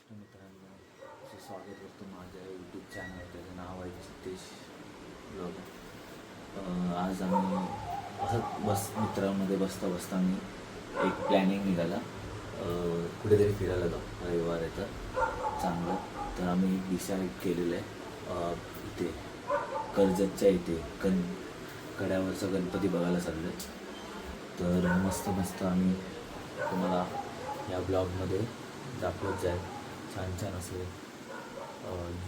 महाराष्ट्र मित्रांनो, स्वागत करतो माझ्या यूट्यूब चॅनल. त्याचं नाव आहे सिद्धेश ब्लॉग. आज आम्ही असं मित्रांमध्ये बसता बसता मी एक प्लॅनिंग निघाला, कुठेतरी फिरायला जाऊ. रविवार आहे तर चांगलं. तर आम्ही डिसाईड केलेलं आहे इथे कर्जतच्या इथे कड्यावरचा गणपती बघायला चाललो आहे. तर मस्त मस्त आम्ही तुम्हाला या ब्लॉगमध्ये दाखवत जाईल. छान छान असे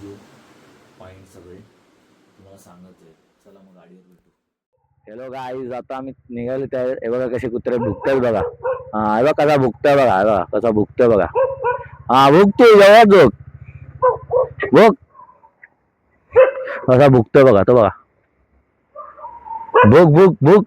व्यू पॉईंट सगळे तुम्हाला सांगत जाईल. चला मग गाडीवर भेटू. हॅलो गाईज, आता आम्ही निघालो त्या. हे बघा कसे कुत्रे भुकतात बघा. हा, हे बघा कसा भुकतोय बघा. हे बघा कसा भुकतोय बघा. हा, भुकतोय जेव्हा झोप भुक कसा भुकतोय बघा तो बघा. भुक भुक भुक.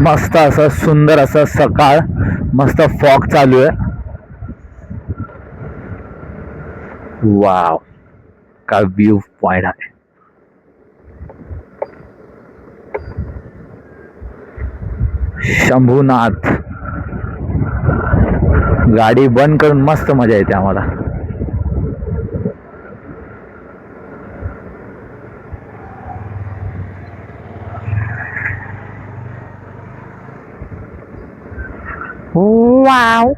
मस्त असं सुंदर असं सकाळ, मस्त फॉग चालू आहे. वाव, काय व्ह्यू पॉइंट आहे. शंभूनाथ. गाडी बंद करून मस्त मजा येते आम्हाला. वाव.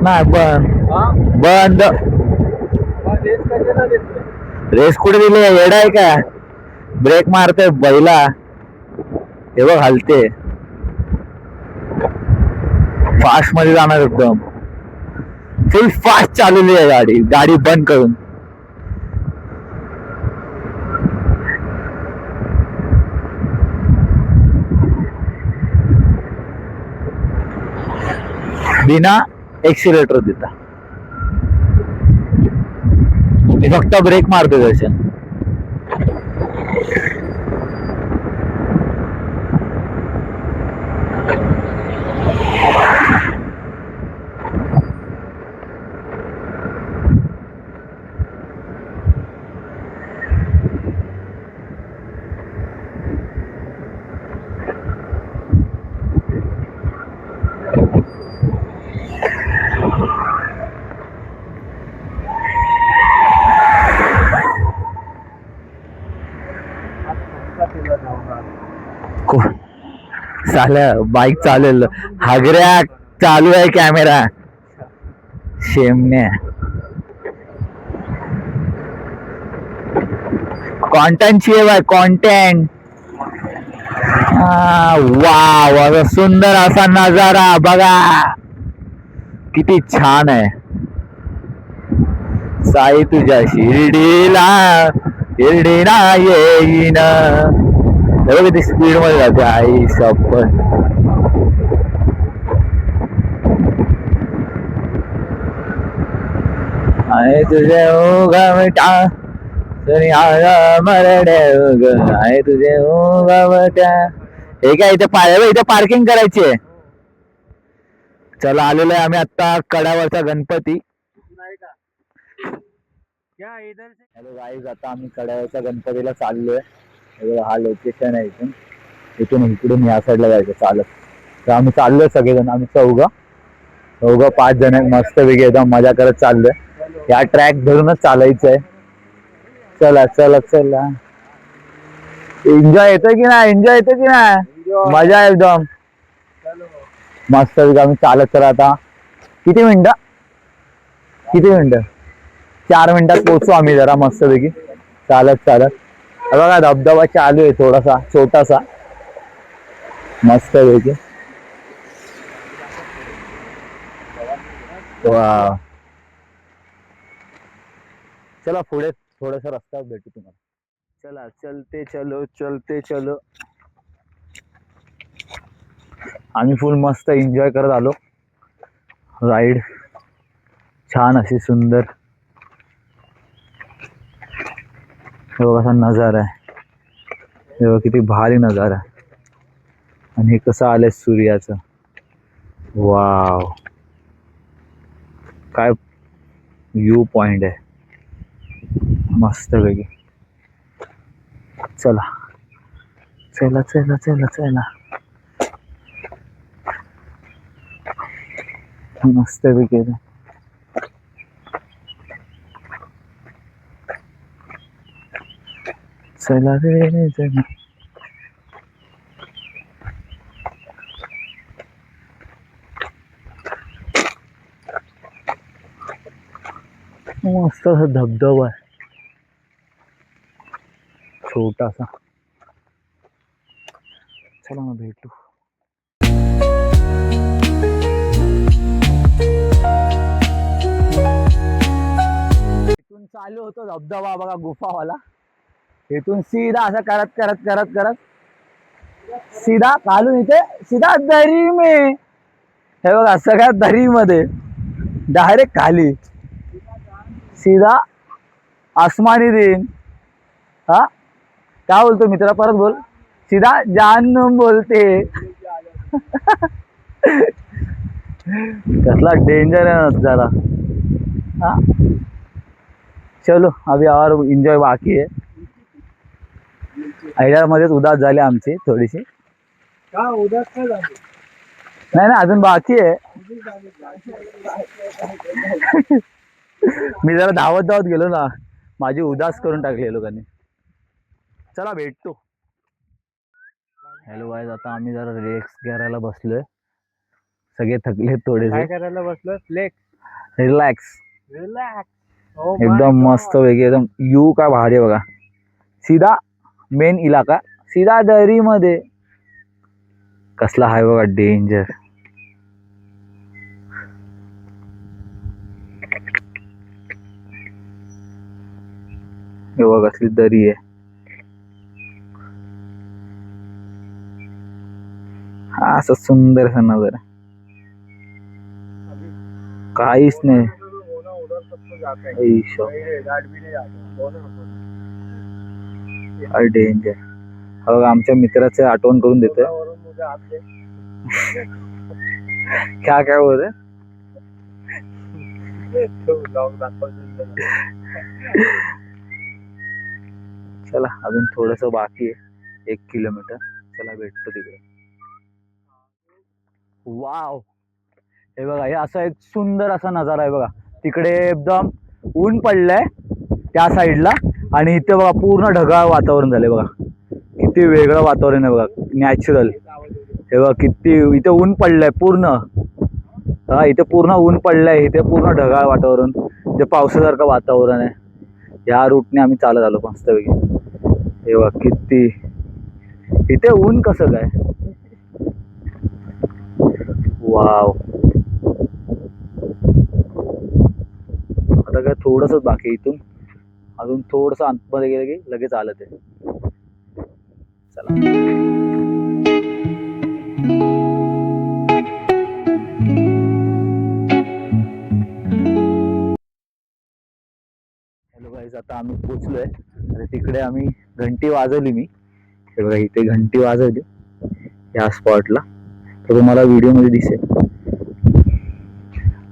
नाही बंद. रेस कुठे दिली? येडा आहे का? ब्रेक मारते बैला. हे बघ हलते. फास्ट मध्ये जाणार एकदम. फुल फास्ट चालवली आहे गाडी. गाडी बंद करून. बिना एक्सिलेटर देता. मी फक्त ब्रेक मारतो त्याच्या. साल्या बाईक चालेल. हागऱ्या चालू आहे कॅमेरा. शेमने कॉन्टेंट ची आहे कॉन्टेंट. वाव, सुंदर असा नजारा बघा. किती छान आहे. साई तुझ्या शिर्डीला शिर्डीला येईन. किती स्पीड मध्ये जाते आई सपन. आहे तुझे उगवटा मरडे उग. आहे तुझे उगवटा. हे काय इथे इथे पार्किंग करायची आहे. चला आलेलो आहे आम्ही आता कड्यावरचा गणपती. हॅलो गाईज, आता आम्ही कड्यावरच्या गणपतीला चाललोय. हा लोकेशन आहे. इथून इकडून या साईडला जायचं चालत. तर आम्ही चाललोय सगळेजण. आम्ही चौघ 5 जण मस्त वेगळे एकदम मजा करत चाललोय. या ट्रॅक धरूनच चालायचंय. चला चला चला. एन्जॉय येतोय की नाही? एन्जॉय येतोय की नाही? मजा एकदम मस्त. आम्ही चालत चला. आता किती मिनिटं 4 मिनिटात पोहोचू आम्ही जरा मस्तपैकी चालत चालत. हे बघा धबधबा चालू आहे थोडासा छोटासा मस्तपैकी. वा चला पुढे थोडासा रस्ता भेटू तुम्हाला. चला चलते चलो चलते चलो. आम्ही फुल मस्त एन्जॉय करत आलो राईड. छान अशी सुंदर हे बघा असा नजारा आहे. हे बघा किती भारी नजारा आहे. आणि हे कसं आलंय सूर्याचं. वाव काय व्ह्यू पॉइंट आहे मस्त पैकी. चला चला चला चला चला मस्त पैकी. चला रे चला. मस्त असा धबधबा आहे छोटासा. चला मग भेटू. इथून चालू होतो धबधबा बघा गुफावाला. इथून सीधा असं करत करत करत करत सीधा घालून इथे सीधा दरी में. हे बघा सगळ्यात दरी मध्ये डायरेक्ट खाली सीधा आसमानी दिन. हा काय बोलतो मित्रा परत बोल. सीधा जानू बोलते. कसला डेंजर आहे जरा. हाँ चलो अभी और एंजॉय बाकी है. ह्याच्यामध्येच उदास झाली आमची थोडीशी. नाही ना अजून बाकी आहे. मी जरा धावत धावत गेलो ना माझी उदास करून टाकली लोकांनी. चला भेटतो. हॅलो गाईज आता आम्ही जरा रिलॅक्स करायला बसलोय. सगळे थकले थोडेसे. काय करायला बसलो? Flex relax relax. एकदम मस्त वेगळी एकदम यू काय भारी आहे बघा. सीधा मेन इलाका सीधा दरी मध्ये. कसला हाय बघा डेंजर. हे बघा कसली दरी आहे. हा असं सुंदर असा नजारा. काहीच नाही. डेंजर. बघा आमच्या मित्राचं आठवण करून देतोय. काय काय बोलत. चला अजून थोडस बाकी आहे 1 किलोमीटर. चला भेटतो तिकडे. वाव हे बघा हे असा एक सुंदर असा नजारा आहे बघा. तिकडे एकदम ऊन पडलंय त्या साईडला आणि इथे बघा पूर्ण ढगाळ वातावरण झालंय बघा. किती वेगळं वातावरण आहे बघा नॅचरल. हे बघा किती इथे ऊन पडलंय पूर्ण. हा इथे पूर्ण ऊन पडलंय. इथे पूर्ण ढगाळ वातावरण. इथे पावसासारखं वातावरण आहे. या रूटने आम्ही चालत आलो मस्तपैकी. हे बघा किती इथे ऊन कसं काय. वाव आता काय थोडंसं बाकी आहे. इथून अजून थोडंसं आतमध्ये गेलं की लगेच आलं ते. चला हॅलो गाईज आता आम्ही पोचलोय. आणि तिकडे आम्ही घंटी वाजवली. मी हे बघा इथे घंटी वाजवली या स्पॉटला. तर तुम्हाला व्हिडिओ मध्ये दिसेल.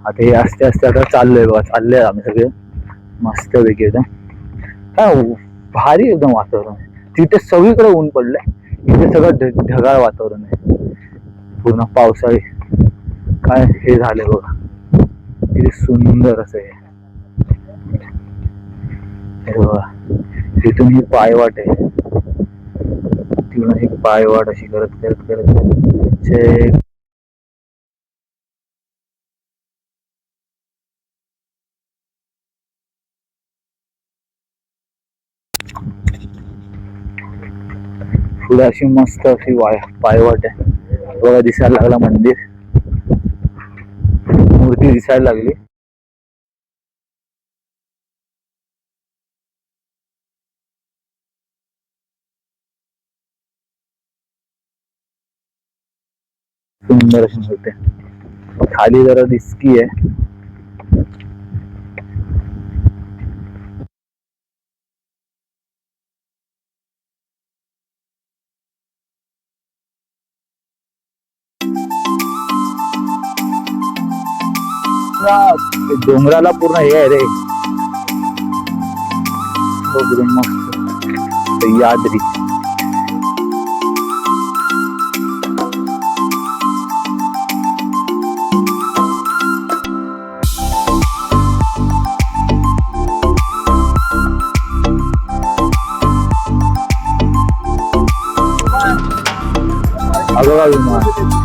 आता हे असते असते आता चाललोय बघा. चाललोय आम्ही सगळे मस्त पैकी एकदम काय भारी एकदम वातावरण. तिथे सगळीकडे ऊन पडलंय. इथे सगळं ढगाळ वातावरण आहे पूर्ण पावसाळी. काय हे झालंय बघा किती सुंदर असं आहे. बघा तिथून ही पायवाट आहे. तिथून ही पायवाट अशी करत करत करत पुढे अशी मस्त अशी पायवाट आहे बघा, दिसायला लागला मंदिर, मूर्ती दिसायला लागली. सुंदर अशी मूर्ती आहे. खाली जरा रिस्की आहे. डोंगराला पूर्ण हे आहे रे, एकदम मस्त सह्याद्री. बघा विमान.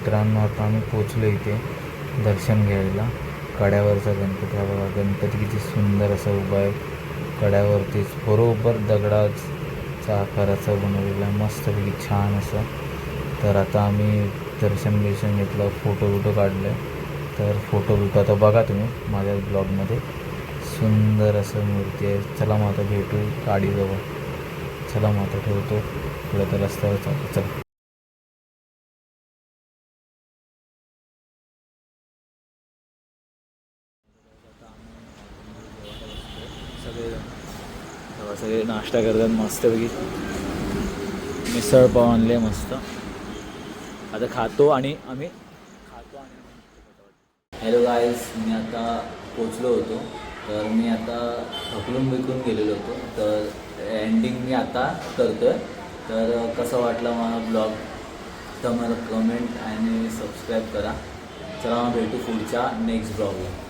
मित्रांनो, आता आम्ही पोचलो इथे दर्शन घ्यायला. कड्यावरचा गणपती. हा बघा गणपती किती सुंदर असा उभा आहे कड्यावरतीच, बरोबर दगडाचा आकाराचा बनवलेला आहे, मस्तपैकी छान असं. तर आता आम्ही दर्शन घेतलं, फोटो काढले. तर फोटो आता बघा तुम्ही माझ्या ब्लॉगमध्ये. सुंदर असं मूर्ती आहे. चला मग आता भेटू गाडीजवळ. चला मग आता ठेवतो, पुढे तर रस्त्यावर चालतो. चला. सगळे नाश्ता करतात मस्तपैकी. मिसळ पाव आणले मस्त. आता खातो आणि आम्ही खातो. हॅलो गाईज, मी आता पोचलो होतो. तर मी आता थकलून बिकून गेलेलो होतो. तर एंडिंग मी आता करतो आहे. तर कसा वाटला मला ब्लॉग तर मला कमेंट आणि सबस्क्राईब करा. चला भेटू पुढच्या नेक्स्ट ब्लॉगला.